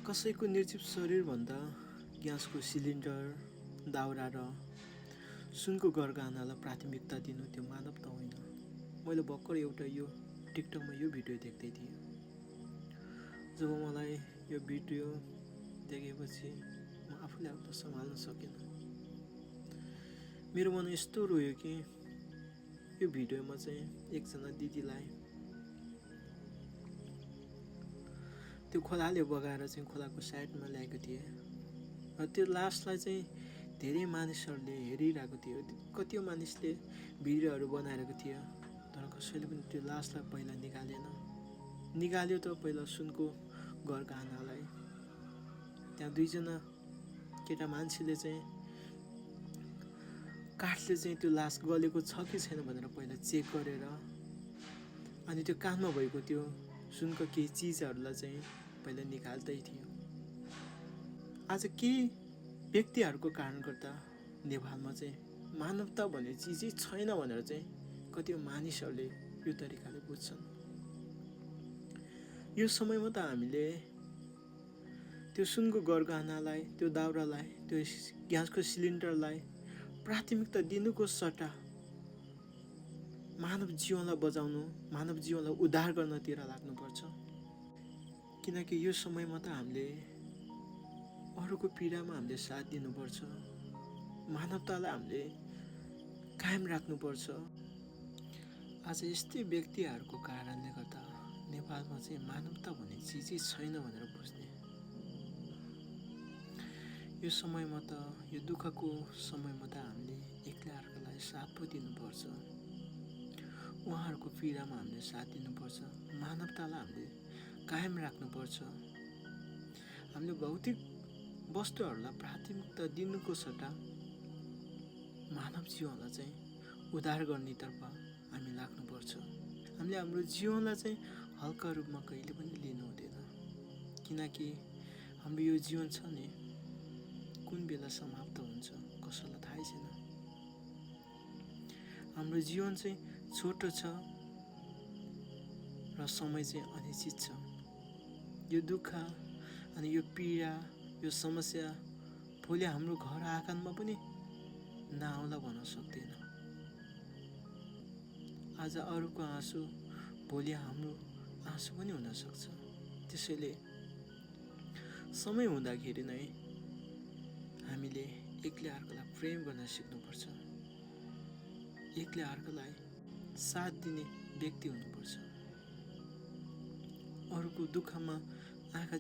कसैको निर्जीव शरीरभन्दा ग्यासको सिलिन्डर, दाउरा र सुनको गरगहनालाई प्राथमिकता दिनु त्यो मानवता होइन। मैले भर्खर एउटा यो टिकटकमा यो भिडियो देख्दै थिएँ। जब मलाई यो भिडियो देखेपछि म आफूले आफूलाई सम्हाल्न सकिनँ। मेरो मन यस्तो रोयो कि यो भिडियोमा चाहिँ एकजना दिदीलाई त्यो खोलाले बगाएर चाहिँ खोलाको साइडमा ल्याएको थिए र त्यो लासलाई चाहिँ धेरै मानिसहरूले हेरिरहेको थियो। कति मानिसले भिडियोहरू बनाइरहेको थियो, तर कसैले पनि त्यो लासलाई पहिला निकाल्यो त पहिला सुनको गरगहनालाई। त्यहाँ दुईजना केटा मान्छेले चाहिँ काठले चाहिँ त्यो लास गलेको छ कि छैन भनेर पहिला चेक गरेर अनि त्यो कानमा भएको त्यो सुनको केही चिजहरूलाई चाहिँ पहिला निकाल्दै थियो। आज केही व्यक्तिहरूको कारणले गर्दा नेपालमा चाहिँ मानवता भन्ने चिजै छैन भनेर चाहिँ कति मानिसहरूले यो तरिकाले बुझ्छन्। यो समयमा त हामीले त्यो सुनको गरगहनालाई, त्यो दाउरालाई, त्यो ग्यासको सिलिन्डरलाई प्राथमिकता दिनुको सट्टा मानव जीवनलाई बचाउनु, मानव जीवनलाई उद्धार गर्नतिर लाग्नुपर्छ। किनकि यो समयमा त हामीले अरूको पीडामा हामीले साथ दिनुपर्छ, मानवतालाई हामीले कायम राख्नुपर्छ। आज यस्तै व्यक्तिहरूको कारणले गर्दा नेपालमा चाहिँ मानवता भन्ने चिजै छैन भनेर बुझ्ने। यो समयमा त यो दुःखको समयमा त हामीले एकले अर्कालाई साथ पो दिनुपर्छ। उहाँहरूको पीडामा हामीले साथ दिनुपर्छ, मानवतालाई हामीले कायम राख्नुपर्छ। हामीले भौतिक वस्तुहरूलाई प्राथमिकता दिनुको सट्टा मानव जीवनलाई चाहिँ उद्धार गर्नेतर्फ हामी लाग्नुपर्छ। हामीले हाम्रो जीवनलाई चाहिँ हल्का रूपमा कहिले पनि लिनु हुँदैन, किनकि हाम्रो यो जीवन छ नि कुन बेला समाप्त हुन्छ कसैलाई थाहै छैन। हाम्रो जीवन चाहिँ छोटो छ र समय चाहिँ अनिश्चित छ। यो दुःख अनि यो पीडा, यो समस्या भोलि हाम्रो घर आँगनमा पनि नआउला भन्न सक्दैन। आज अरूको आँसु भोलि हाम्रो आँसु पनि हुन सक्छ। त्यसैले समय हुँदाखेरि नै हामीले एकले अर्कालाई प्रेम गर्न सिक्नुपर्छ, एकले अर्कालाई साथ दिने व्यक्ति हुनुपर्छ। अरूको दुःखमा आँखा